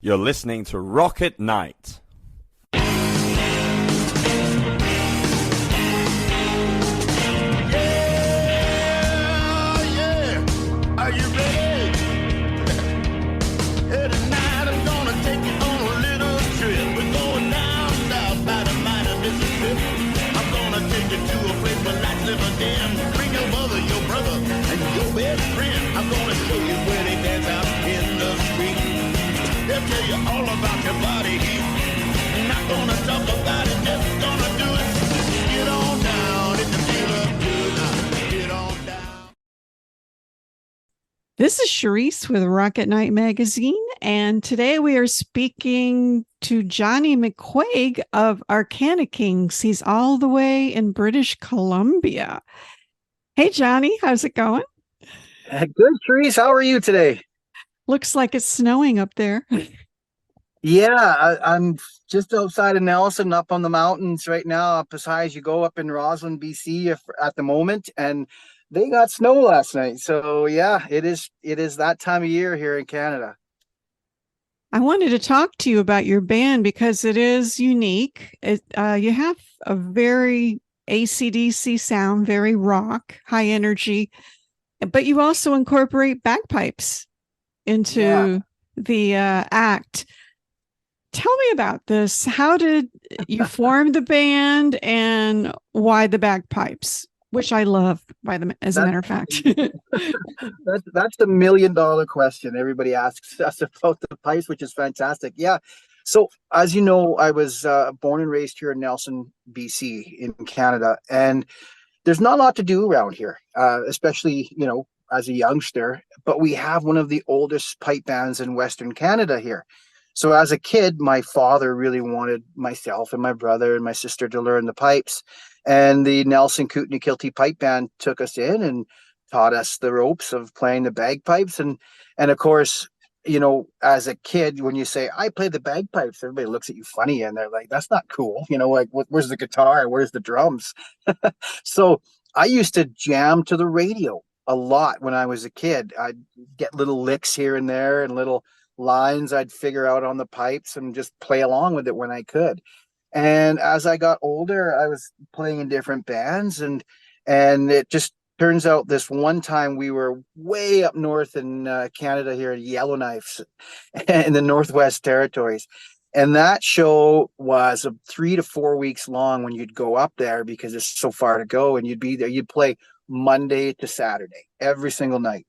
You're listening to Rocket Night. Are you ready? Tonight I'm gonna take you on a little trip. We're going down south by the mighty Mississippi. I'm gonna take you to a place where lights live again. Bring your mother, your brother, and your best friend. I'm gonna show you where they dance out in the street. They'll tell you all about your body heat. Not gonna talk about it, just gonna do it. Get on down, if you feel up good. Get on down. This is Charisse with Rocket Night Magazine, and today we are speaking to Johnny McCuaig of Arcana Kings. He's all the way in British Columbia. Hey, Johnny, how's it going? Good, Therese. How are you today? Looks like it's snowing up there. Yeah, I'm just outside of Nelson, up on the mountains right now, up as high as you go, up in Roslyn, BC, at the moment, and they got snow last night. So yeah, it is that time of year here in Canada. I wanted to talk to you about your band because it is unique. You have a very AC/DC sound, very rock, high energy, but you also incorporate bagpipes into the act. Tell me about this. How did you form the band and why the bagpipes, which I love, as a matter of fact. That's the $1,000,000 question everybody asks us about the pipes, which is fantastic. Yeah. So as you know, I was born and raised here in Nelson, BC, in Canada, and there's not a lot to do around here, especially as a youngster. But we have one of the oldest pipe bands in Western Canada here. So as a kid, my father really wanted myself and my brother and my sister to learn the pipes. And the Nelson Kootenai Kilty Pipe Band took us in and taught us the ropes of playing the bagpipes. And of course, as a kid, when you say, I play the bagpipes, everybody looks at you funny and they're like, that's not cool. Like, where's the guitar? Where's the drums? So I used to jam to the radio a lot when I was a kid. I'd get little licks here and there and little lines I'd figure out on the pipes and just play along with it when I could. And as I got older, I was playing in different bands, and it just turns out this one time we were way up north in Canada here in Yellowknife in the Northwest Territories. And that show was 3 to 4 weeks long when you'd go up there because it's so far to go, and you'd be there. You'd play Monday to Saturday every single night.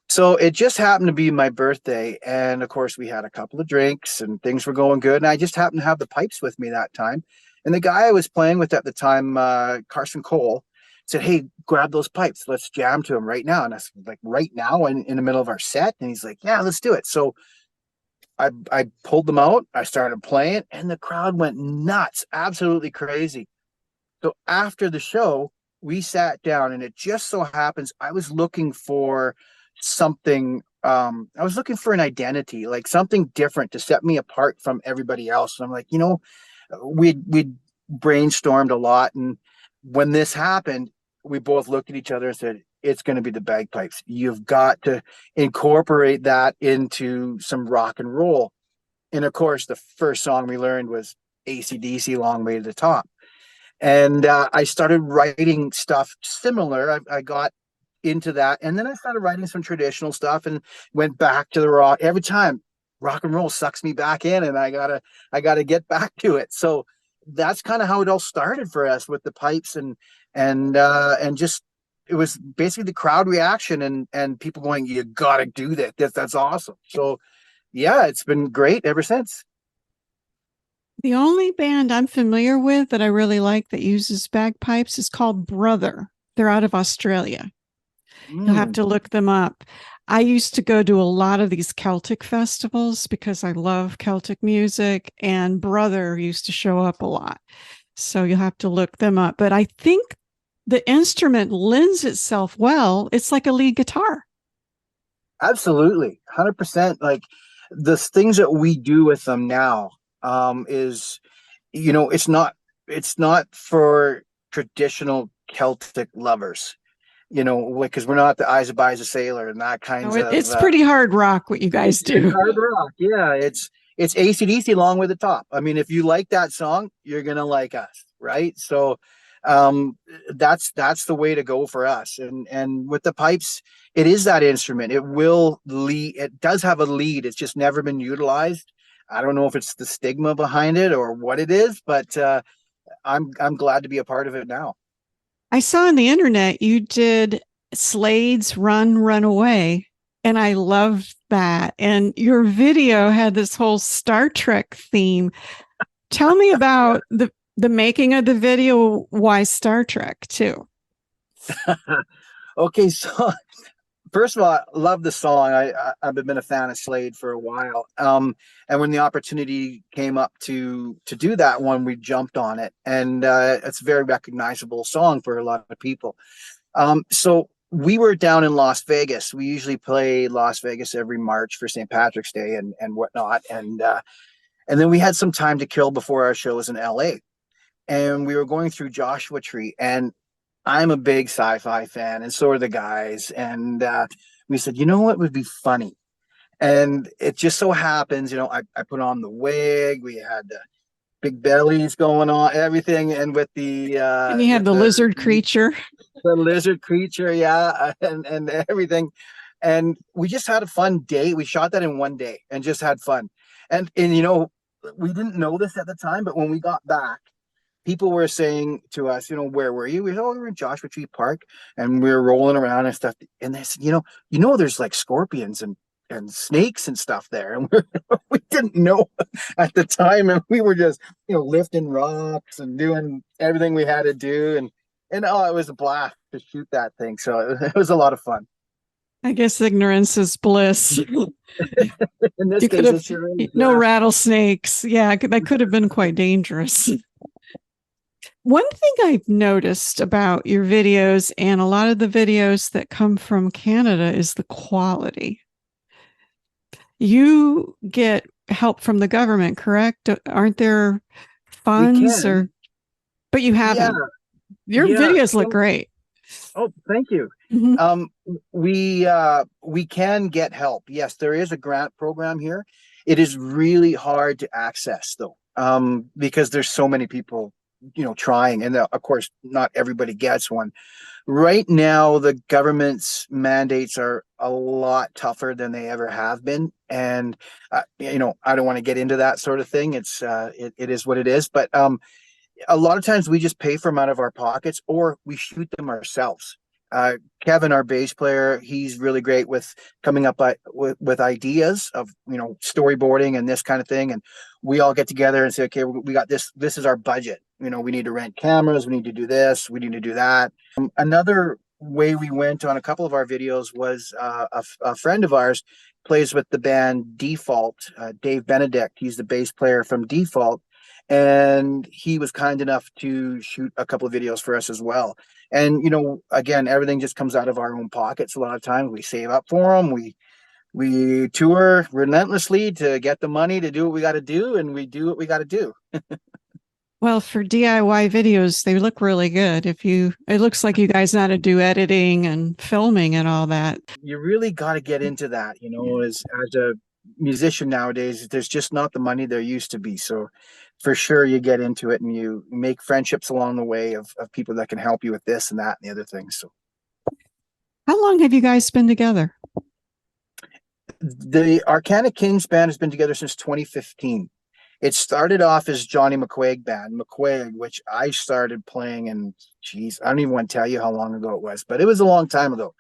So it just happened to be my birthday. And of course, we had a couple of drinks and things were going good. And I just happened to have the pipes with me that time. And the guy I was playing with at the time, Carson Cole, said, hey, grab those pipes. Let's jam to them right now. And I was like, right now in the middle of our set? And he's like, yeah, let's do it. So I pulled them out. I started playing and the crowd went nuts, absolutely crazy. So after the show, we sat down, and it just so happens I was looking for something. I was looking for an identity, like something different to set me apart from everybody else. And I'm like, we brainstormed a lot, and when this happened, we both looked at each other and said, it's going to be the bagpipes. You've got to incorporate that into some rock and roll. And of course, the first song we learned was AC/DC, Long Way to the Top. And I started writing stuff similar. I got into that, and then I started writing some traditional stuff and went back to the rock. Every time rock and roll sucks me back in, and I gotta get back to it. So that's kind of how it all started for us with the pipes, and just it was basically the crowd reaction and people going, you gotta do that. That's awesome. So yeah, it's been great ever since. The only band I'm familiar with that I really like that uses bagpipes is called Brother. They're out of Australia. You'll have to look them up. I used to go to a lot of these Celtic festivals because I love Celtic music, and Brother used to show up a lot. So you'll have to look them up. But I think the instrument lends itself well. It's like a lead guitar. Absolutely. 100%. Like the things that we do with them now is, it's not for traditional Celtic lovers. because we're not the Eyes of Eyes a Sailor and that No, kinds of it's pretty hard rock what you guys it's do. hard rock. Yeah, it's AC/DC along with the top. I mean, if you like that song, you're gonna like us, right? So that's the way to go for us. And with the pipes, it is that instrument. It will lead, it does have a lead. It's just never been utilized. I don't know if it's the stigma behind it or what it is, but I'm glad to be a part of it now. I saw on the internet you did Slade's Run, Run Away, and I loved that. And your video had this whole Star Trek theme. Tell me about the making of the video, why Star Trek too. Okay, so first of all, I love the song. I've been a fan of Slade for a while. And when the opportunity came up to do that one, we jumped on it, and it's a very recognizable song for a lot of people. So we were down in Las Vegas. We usually play Las Vegas every March for St. Patrick's Day and whatnot, and then we had some time to kill before our shows in LA, and we were going through Joshua Tree, and I'm a big sci-fi fan, and so are the guys. And we said, you know what would be funny? And it just so happens, I put on the wig. We had the big bellies going on, everything, and with And you had the lizard creature. the lizard creature, yeah, and everything. And we just had a fun day. We shot that in one day and just had fun. And we didn't know this at the time, but when we got back, people were saying to us, where were you? We said, oh, we were in Joshua Tree Park, and we were rolling around and stuff. And they said, there's like scorpions and snakes and stuff there. And we didn't know at the time. And we were just, lifting rocks and doing everything we had to do. And oh, it was a blast to shoot that thing. So it was a lot of fun. I guess ignorance is bliss. In this You case, could have it sure is, no yeah. rattlesnakes. Yeah, that could have been quite dangerous. One thing I've noticed about your videos and a lot of the videos that come from Canada is the quality. You get help from the government, correct? Aren't there funds can. but you Yeah, haven't. Your yeah. videos look So, great. oh, thank you. Mhm. We can get help. Yes, there is a grant program here. It is really hard to access though, because there's so many people, trying, and of course, not everybody gets one. Right now, the government's mandates are a lot tougher than they ever have been, and I don't want to get into that sort of thing. It is what it is, but a lot of times we just pay for them out of our pockets or we shoot them ourselves. Kevin, our bass player, he's really great with coming up with ideas of, storyboarding and this kind of thing. And we all get together and say, okay, we got this. This is our budget. We need to rent cameras. We need to do this. We need to do that. Another way we went on a couple of our videos was a friend of ours plays with the band Default, Dave Benedict. He's the bass player from Default, and he was kind enough to shoot a couple of videos for us as well. And again, everything just comes out of our own pockets. A lot of times we save up for them. We tour relentlessly to get the money to do what we got to do, and we do what we got to do. Well, for DIY videos, they look really good. It looks like you guys know how to do editing and filming and all that. You really got to get into that, as a musician nowadays. There's just not the money there used to be. So for sure, you get into it and you make friendships along the way of people that can help you with this and that and the other things. So How long have you guys been together? the Arcana Kings band has been together since 2015. It started off as Johnny McCuaig band, McCuaig, which I started playing in, geez, I don't even want to tell you how long ago it was, but it was a long time ago.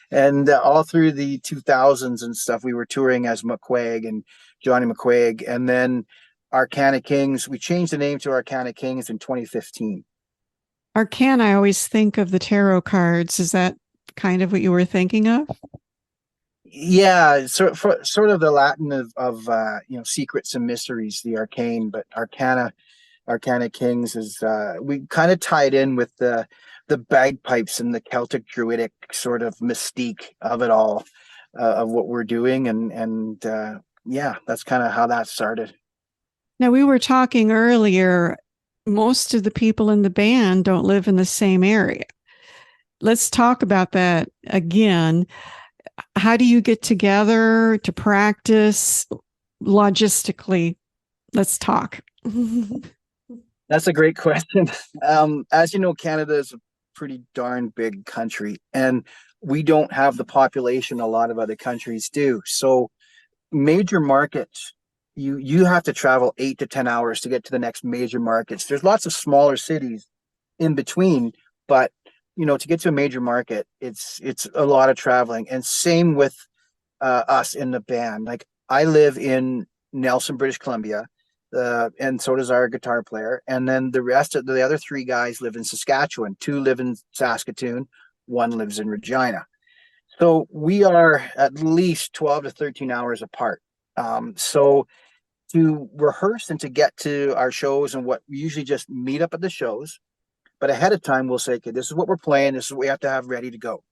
And all through the 2000s and stuff, we were touring as McCuaig and Johnny McCuaig. And then Arcana Kings, we changed the name to Arcana Kings in 2015. Arcana, I always think of the tarot cards. Is that kind of what you were thinking of? Yeah, sort of the Latin of secrets and mysteries, the arcane, but Arcana Kings is we kind of tied in with the bagpipes and the Celtic druidic sort of mystique of it all, of what we're doing, and yeah, that's kind of how that started. Now, we were talking earlier, most of the people in the band don't live in the same area. let's talk about that again. How do you get together to practice logistically? Let's talk. That's a great question. As you know, Canada is a pretty darn big country, and we don't have the population a lot of other countries do. So major markets, you have to travel 8 to 10 hours to get to the next major markets. There's lots of smaller cities in between, but to get to a major market, it's a lot of traveling. And same with us in the band. Like, I live in Nelson, British Columbia, and so does our guitar player. And then the rest of the other three guys live in Saskatchewan. Two live in Saskatoon, one lives in Regina. So we are at least 12 to 13 hours apart. So to rehearse and to get to our shows, and what we usually just meet up at the shows, but ahead of time we'll say, okay, this is what we're playing, this is what we have to have ready to go.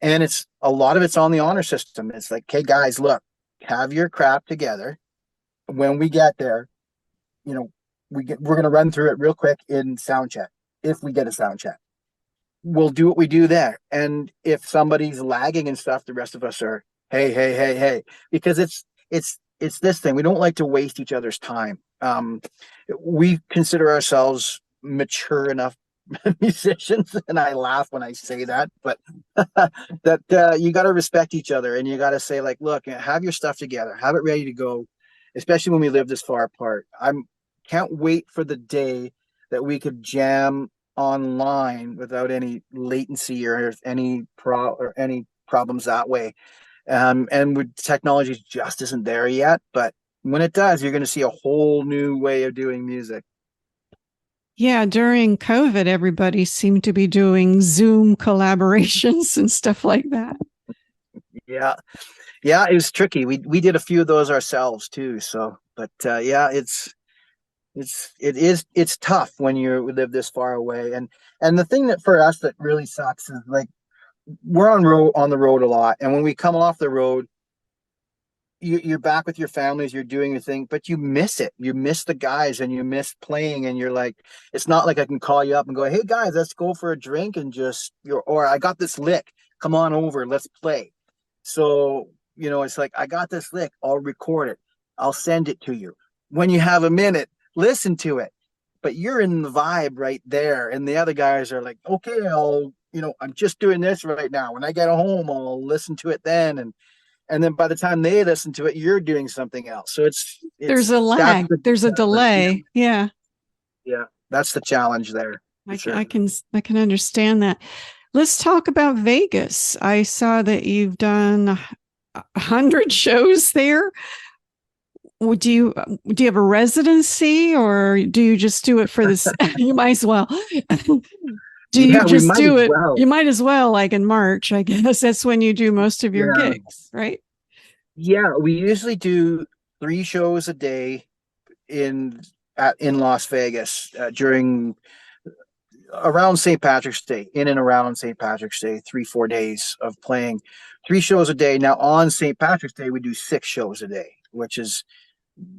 And it's a lot of it's on the honor system. It's like, okay, guys, look, have your crap together. When we get there, we're going to run through it real quick in sound check. If we get a sound check, we'll do what we do there. And if somebody's lagging and stuff, the rest of us are, hey, because it's this thing. We don't like to waste each other's time. We consider ourselves mature enough musicians, and I laugh when I say that, but that you got to respect each other, and you got to say, like, look, have your stuff together, have it ready to go, especially when we live this far apart. Can't wait for the day that we could jam online without any latency or any problems that way. And with technology just isn't there yet, but when it does, you're going to see a whole new way of doing music. Yeah, during COVID, everybody seemed to be doing Zoom collaborations and stuff like that. Yeah, it was tricky. We did a few of those ourselves too. So, but yeah, it's tough when we live this far away. And the thing that for us that really sucks is, like, we're on the road a lot, and when we come off the road, you're back with your families, you're doing your thing, but you miss it. You miss the guys, and you miss playing, and you're like, it's not like I can call you up and go, hey guys, let's go for a drink and or I got this lick, come on over, let's play. So, it's like, I got this lick, I'll record it, I'll send it to you. When you have a minute, listen to it. But you're in the vibe right there, and the other guys are like, okay, I'm just doing this right now. When I get home, I'll listen to it then. And then by the time they listen to it, you're doing something else. So there's a lag. There's a delay. Yeah. Yeah. That's the challenge there. I can understand that. Let's talk about Vegas. I saw that you've done 100 shows there. Do you have a residency, or do you just do it for this? You might as well. You just do it? Well. You might as well, like in March, I guess. That's when you do most of your gigs, right? Yeah, we usually do 3 shows a day in Las Vegas during around St. Patrick's Day, in and around St. Patrick's Day, 3-4 days of playing 3 shows a day. Now on St. Patrick's Day, we do 6 shows a day, which is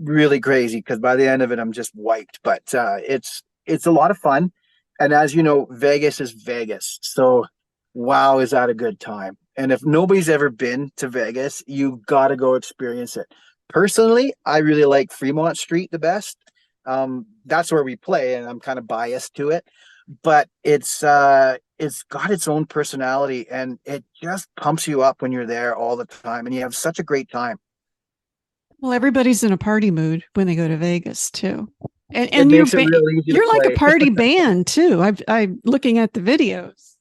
really crazy because by the end of it, I'm just wiped. But it's a lot of fun. And as you know, Vegas is Vegas. So, wow, is that a good time? And if nobody's ever been to Vegas, you got to go experience it. Personally, I really like Fremont Street the best. That's where we play, and I'm kind of biased to it. But it's got its own personality, and it just pumps you up when you're there all the time, and you have such a great time. Well, everybody's in a party mood when they go to Vegas too. And you're like a party band too. I'm looking at the videos.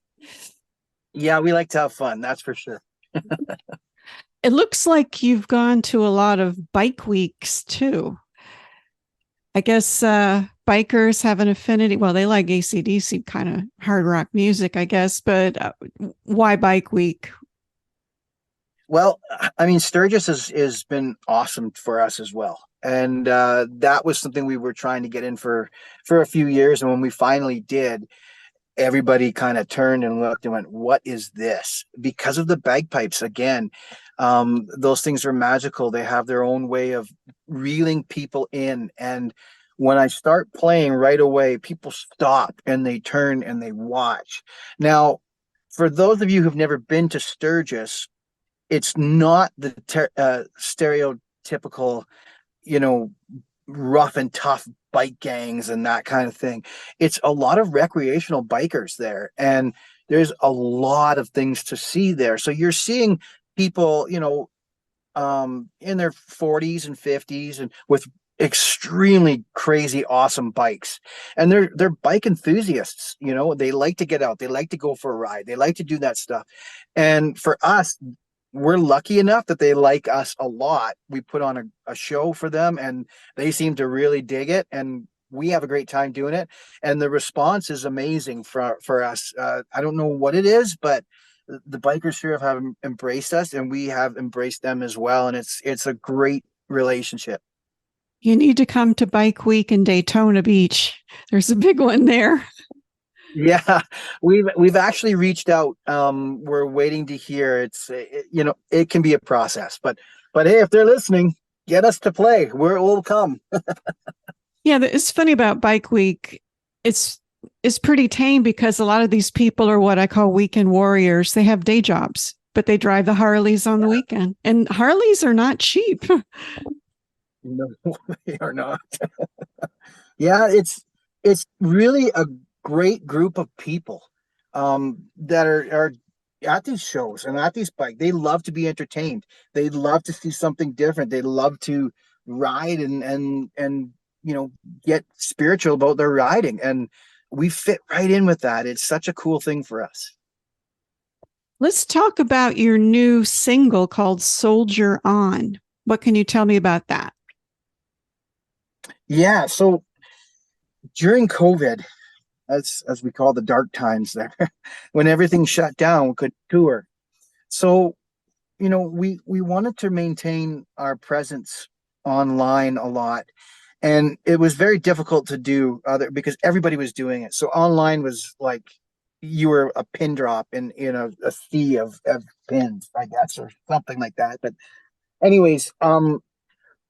Yeah, we like to have fun. That's for sure. It looks like you've gone to a lot of bike weeks too. I guess bikers have an affinity. Well, they like AC/DC kind of hard rock music, I guess. But why Bike Week? Well, I mean, Sturgis has been awesome for us as well. And that was something we were trying to get in for a few years. And when we finally did, everybody kind of turned and looked and went, what is this? Because of the bagpipes, again, those things are magical. They have their own way of reeling people in. And when I start playing right away, people stop and they turn and they watch. Now, For those of you who've never been to Sturgis, it's not the stereotypical, you know, rough and tough bike gangs and that kind of thing. It's a lot of recreational bikers there, and there's a lot of things to see there. So you're seeing people, in their 40s and 50s and with extremely crazy awesome bikes, and they're bike enthusiasts. They like to get out, they like to go for a ride, they like to do that stuff. And for us, we're lucky enough that they like us a lot. We put on a show for them, and they seem to really dig it, and we have a great time doing it. And the response is amazing for us. I don't know what it is, but the bikers here have embraced us, and we have embraced them as well. And it's a great relationship. You need to come to Bike Week in Daytona Beach. There's a big one there. Yeah, we've actually reached out. We're waiting to hear. It can be a process, but hey, if they're listening, get us to play. We'll come. Yeah, it's funny about Bike Week. It's pretty tame because a lot of these people are what I call weekend warriors. They have day jobs, but they drive the Harleys on the weekend, and Harleys are not cheap. No, they are not. Yeah, it's really a great group of people that are at these shows and at these bike. They love to be entertained. They love to see something different. They love to ride and get spiritual about their riding. And we fit right in with that. It's such a cool thing for us. Let's talk about your new single called Soldier On. What can you tell me about that? Yeah, so during COVID, as we call the dark times there, when everything shut down, we could tour. So, we wanted to maintain our presence online a lot. And it was very difficult to do because everybody was doing it. So online was like you were a pin drop in a sea of pins, I guess, or something like that. But anyways,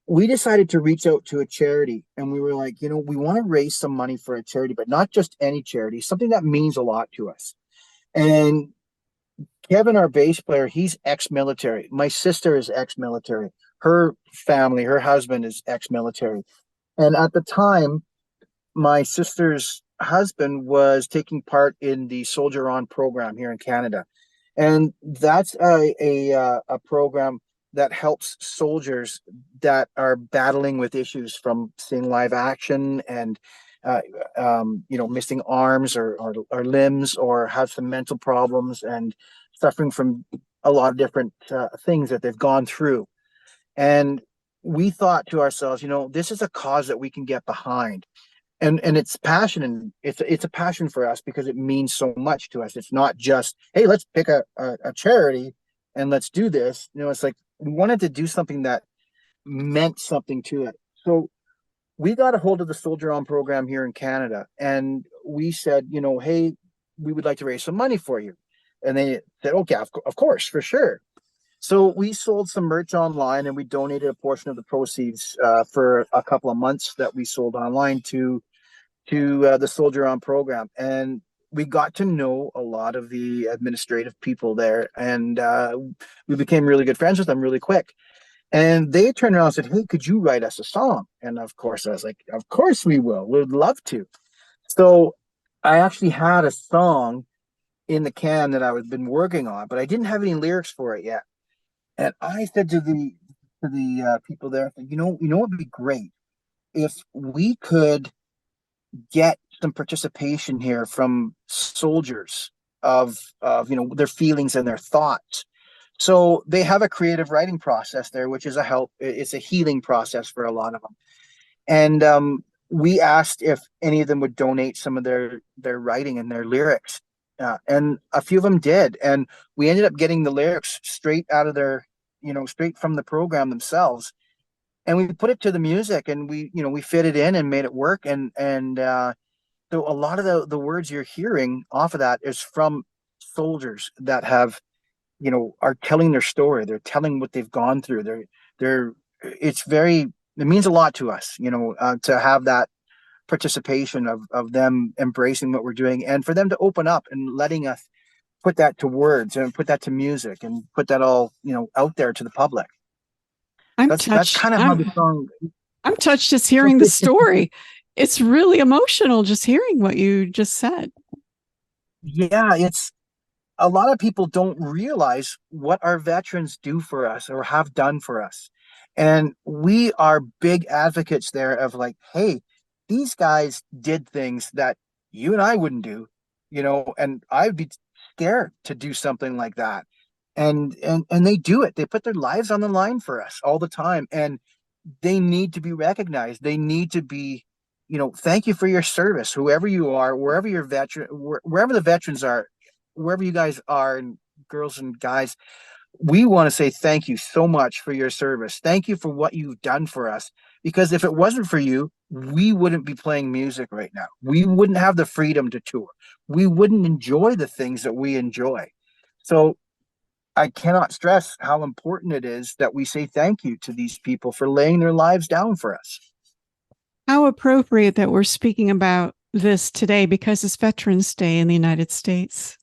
we decided to reach out to a charity, and we were like, we want to raise some money for a charity, but not just any charity, something that means a lot to us. And Kevin, our bass player, he's ex-military. My sister is ex-military. Her family, her husband is ex-military. And at the time, my sister's husband was taking part in the Soldier On program here in Canada. And that's a program that helps soldiers that are battling with issues from seeing live action and missing arms or limbs, or have some mental problems and suffering from a lot of different things that they've gone through. And we thought to ourselves, this is a cause that we can get behind. And it's passion, and it's a passion for us because it means so much to us. It's not just, hey, let's pick a charity and let's do this. It's like we wanted to do something that meant something to it. So we got a hold of the Soldier On program here in Canada, and we said, hey, we would like to raise some money for you. And they said, okay, of course, for sure. So we sold some merch online, and we donated a portion of the proceeds for a couple of months that we sold online to the Soldier On program. And we got to know a lot of the administrative people there, and we became really good friends with them really quick. And they turned around and said, hey, could you write us a song? And of course, I was like, of course we will. We'd love to. So I actually had a song in the can that I had been working on, but I didn't have any lyrics for it yet. And I said to the people there, you know what would be great if we could get some participation here from soldiers of their feelings and their thoughts. So they have a creative writing process there, which is it's a healing process for a lot of them. And we asked if any of them would donate some of their writing and their lyrics. And a few of them did. And we ended up getting the lyrics straight out of straight from the program themselves. And we put it to the music, and we fit it in and made it work. And so a lot of the words you're hearing off of that is from soldiers that have, are telling their story. They're telling what they've gone through. It means a lot to us, to have that participation of them embracing what we're doing, and for them to open up and letting us put that to words and put that to music and put that all, out there to the public. I'm That's touched. kind of how the song. I'm touched just hearing the story. It's really emotional just hearing what you just said. Yeah, it's a lot of people don't realize what our veterans do for us or have done for us. And we are big advocates there of like, hey, these guys did things that you and I wouldn't do, and I'd be scared to do something like that. And they do it. They put their lives on the line for us all the time. And they need to be recognized. They need to be, thank you for your service, whoever you are, wherever your veteran, wherever the veterans are, wherever you guys are, and girls and guys, we want to say thank you so much for your service. Thank you for what you've done for us. Because if it wasn't for you, we wouldn't be playing music right now. We wouldn't have the freedom to tour. We wouldn't enjoy the things that we enjoy. So I cannot stress how important it is that we say thank you to these people for laying their lives down for us. How appropriate that we're speaking about this today because it's Veterans Day in the United States.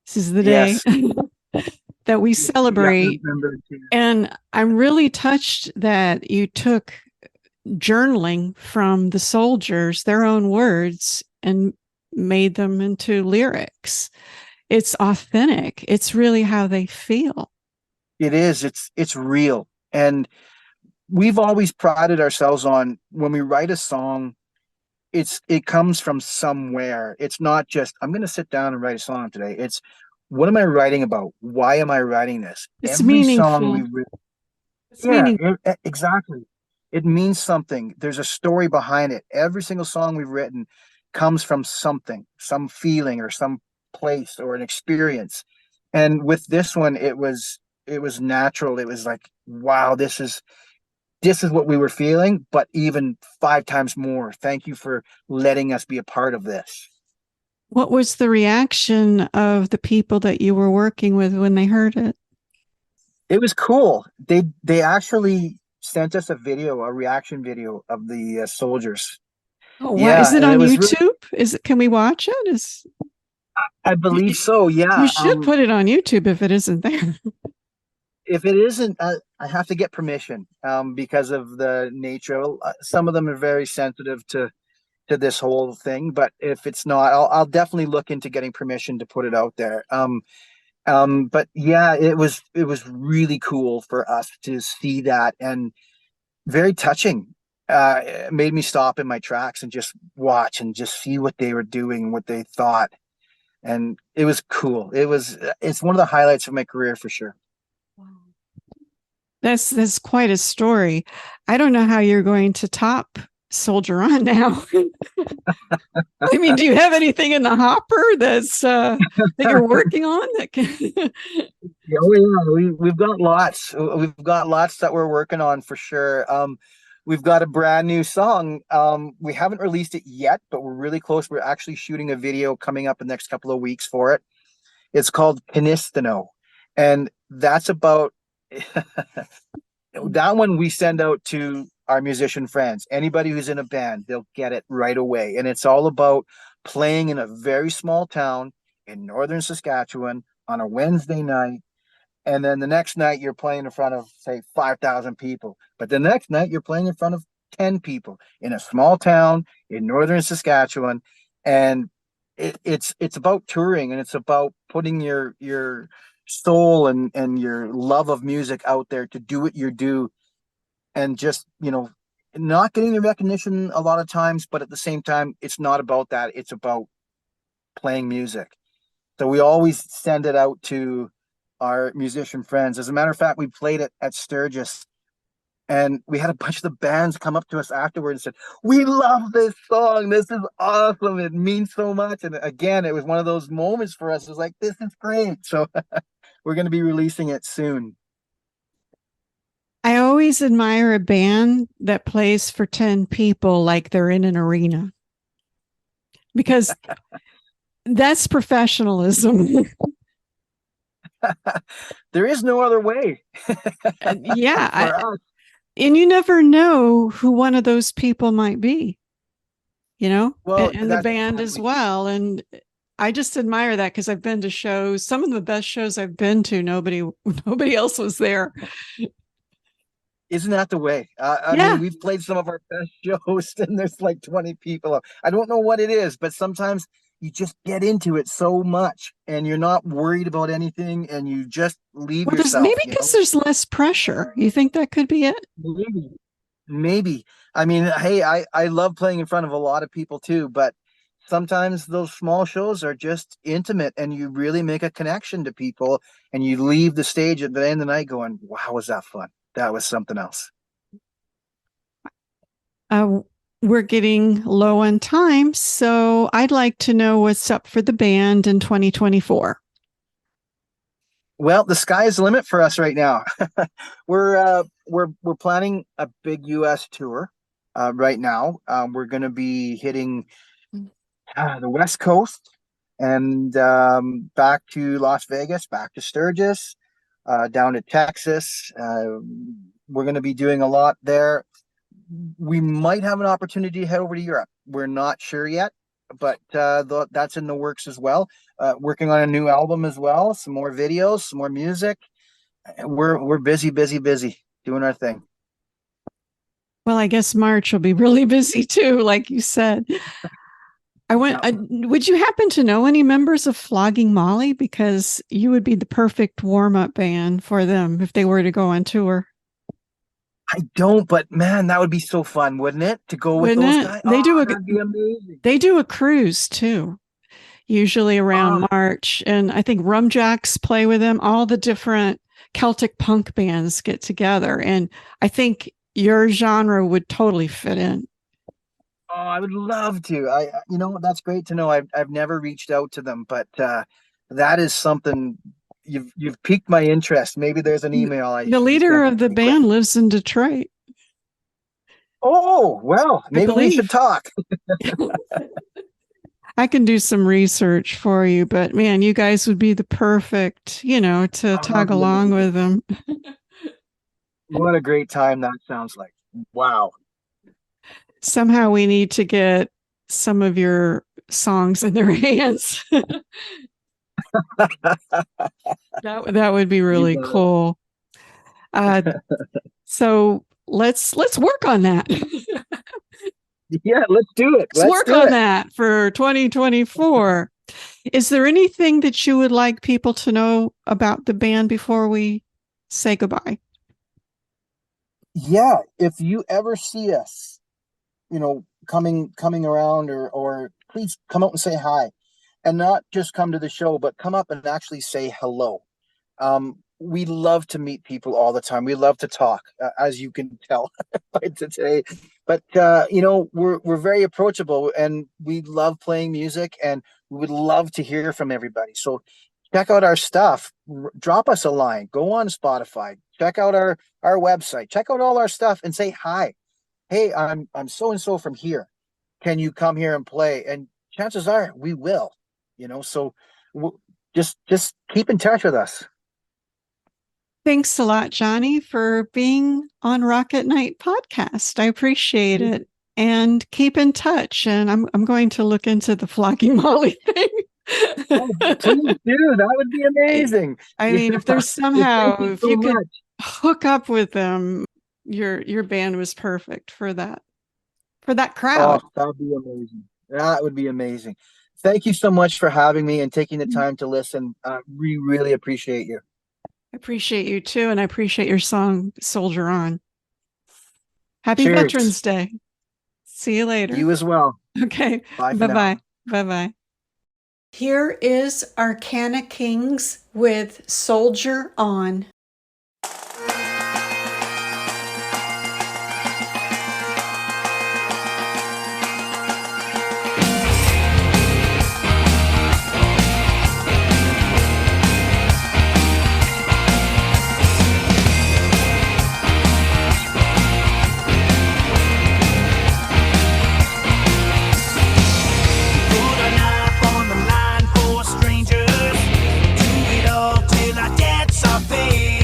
This is the day that we celebrate. And I'm really touched that you took journaling from the soldiers, their own words, and made them into lyrics. It's authentic. It's really how they feel. It is. It's real. And we've always prided ourselves on when we write a song, it comes from somewhere. It's not just, I'm going to sit down and write a song today. It's, what am I writing about? Why am I writing this? It's meaningful. Song we've written, exactly. It means something. There's a story behind it. Every single song we've written comes from something, some feeling or some place or an experience. And with this one, it was natural. It was like, wow, this is what we were feeling, but even 5 times more. Thank you for letting us be a part of this. What was the reaction of the people that you were working with when they heard it? It was cool. They actually sent us a reaction video of the soldiers. Oh, wow. Is it on YouTube? Can we watch it? I believe so. Yeah. You should put it on YouTube if it isn't there. If it isn't, I have to get permission because of the nature. Some of them are very sensitive to this whole thing, but if it's not, I'll definitely look into getting permission to put it out there. But yeah, it was really cool for us to see that, and very touching. It made me stop in my tracks and just watch and just see what they were doing, what they thought. And it was cool. It's one of the highlights of my career for sure. That's quite a story. I don't know how you're going to top Soldier On now. I mean, do you have anything in the hopper that's that you're working on that can we've got lots. We've got lots that we're working on for sure. We've got a brand new song. We haven't released it yet, but we're really close. We're actually shooting a video coming up in the next couple of weeks for it. It's called Canistano, and that's about that one we send out to our musician friends. Anybody who's in a band, they'll get it right away. And it's all about playing in a very small town in northern Saskatchewan on a Wednesday night. And then the next night you're playing in front of, say, 5,000 people. But the next night you're playing in front of 10 people in a small town in northern Saskatchewan. And it's about touring, and it's about putting your soul and your love of music out there to do what you do. And just, not getting the recognition a lot of times, but at the same time, it's not about that. It's about playing music. So we always send it out to our musician friends. As a matter of fact, we played it at Sturgis, and we had a bunch of the bands come up to us afterwards and said, "We love this song. This is awesome. It means so much." And again, it was one of those moments for us. It was like, this is great. So we're going to be releasing it soon. I always admire a band that plays for 10 people like they're in an arena, because that's professionalism. There is no other way. Yeah. And you never know who one of those people might be, Well, and the band as well. And I just admire that because I've been to shows. Some of the best shows I've been to, nobody else was there. Isn't that the way? I Yeah. mean, we've played some of our best shows and there's like 20 people. I don't know what it is, but sometimes you just get into it so much and you're not worried about anything and you just leave Well, yourself. maybe because there's less pressure. You think that could be it? Maybe. I mean, hey, I love playing in front of a lot of people too, but sometimes those small shows are just intimate and you really make a connection to people and you leave the stage at the end of the night going, wow, was that fun? That was something else. We're getting low on time, so I'd like to know what's up for the band in 2024. Well, the sky's the limit for us right now. we're planning a big US tour right now. We're going to be hitting the West Coast and back to Las Vegas, back to Sturgis, down to Texas. We're going to be doing a lot there. We might have an opportunity to head over to Europe. We're not sure yet, but that's in the works as well. Working on a new album as well, some more videos, some more music. We're busy doing our thing. Well, I guess March will be really busy too, like you said. Would you happen to know any members of Flogging Molly? Because you would be the perfect warm-up band for them if they were to go on tour. I don't, but man, that would be so fun, wouldn't it? To go with those guys. That'd be amazing. They do a cruise too, usually around March. And I think Rumjacks play with them. All the different Celtic punk bands get together. And I think your genre would totally fit in. Oh, I would love to. That's great to know. I've never reached out to them, but that is something you've piqued my interest. Maybe there's an email. The leader of the band lives in Detroit. Oh, well, maybe we should talk. I can do some research for you, but man, you guys would be the perfect, to tag along with them. What a great time that sounds like. Wow. Somehow we need to get some of your songs in their hands. That would be really cool. So let's work on that. Yeah, let's do it. Let's work on that for 2024. Is there anything that you would like people to know about the band before we say goodbye? Yeah, if you ever see us, coming around or please come out and say hi, and not just come to the show, but come up and actually say hello. We love to meet people all the time. We love to talk, as you can tell by today. But we're very approachable, and we love playing music, and we would love to hear from everybody. So check out our stuff. Drop us a line. Go on Spotify. Check out our website. Check out all our stuff and say hi. Hey, I'm so and so from here. Can you come here and play? And chances are we will. So just keep in touch with us. Thanks a lot, Johnny, for being on Rocket Night podcast. I appreciate it. And keep in touch. And I'm going to look into the Flogging Molly thing. Please do. That would be amazing. I mean, if there's somehow, if you could hook up with them, your band was perfect for that crowd. Oh, that would be amazing. That would be amazing. Thank you so much for having me and taking the time to listen. We really appreciate you. I appreciate you too, and I appreciate your song "Soldier On." Happy Cheers. Veterans Day. See you later. You as well. Okay. Bye-bye. Bye-bye. Here is Arcana Kings with "Soldier On." Strangers, do it all till our debts are paid.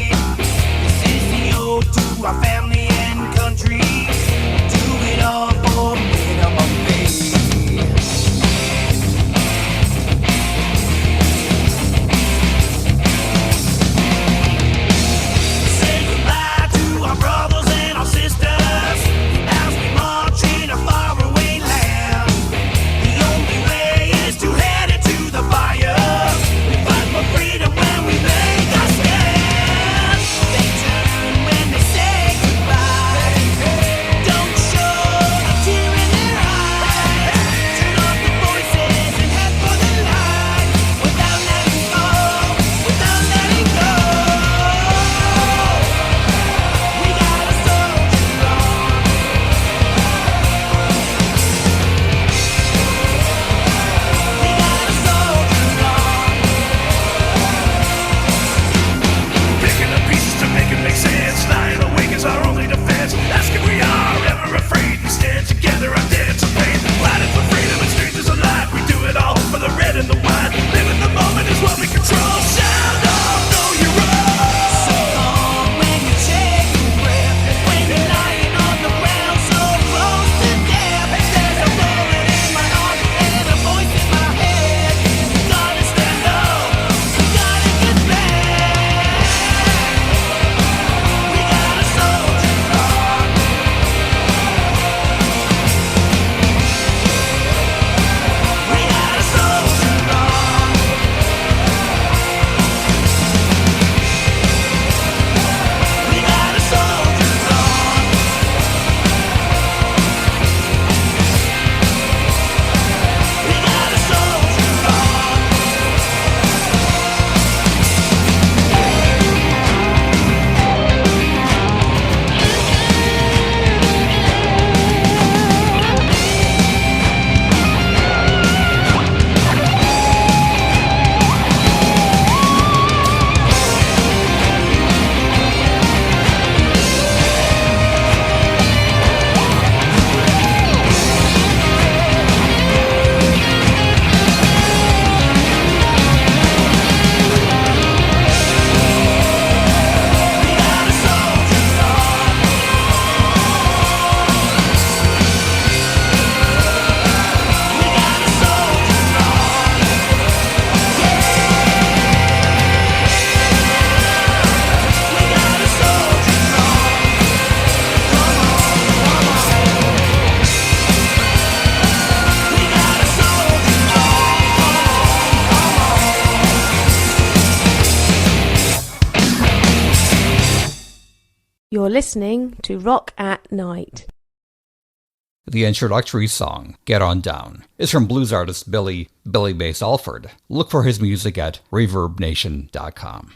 You're listening to Rock at Night. The introductory song, Get On Down, is from blues artist Billy Bass Alford. Look for his music at ReverbNation.com.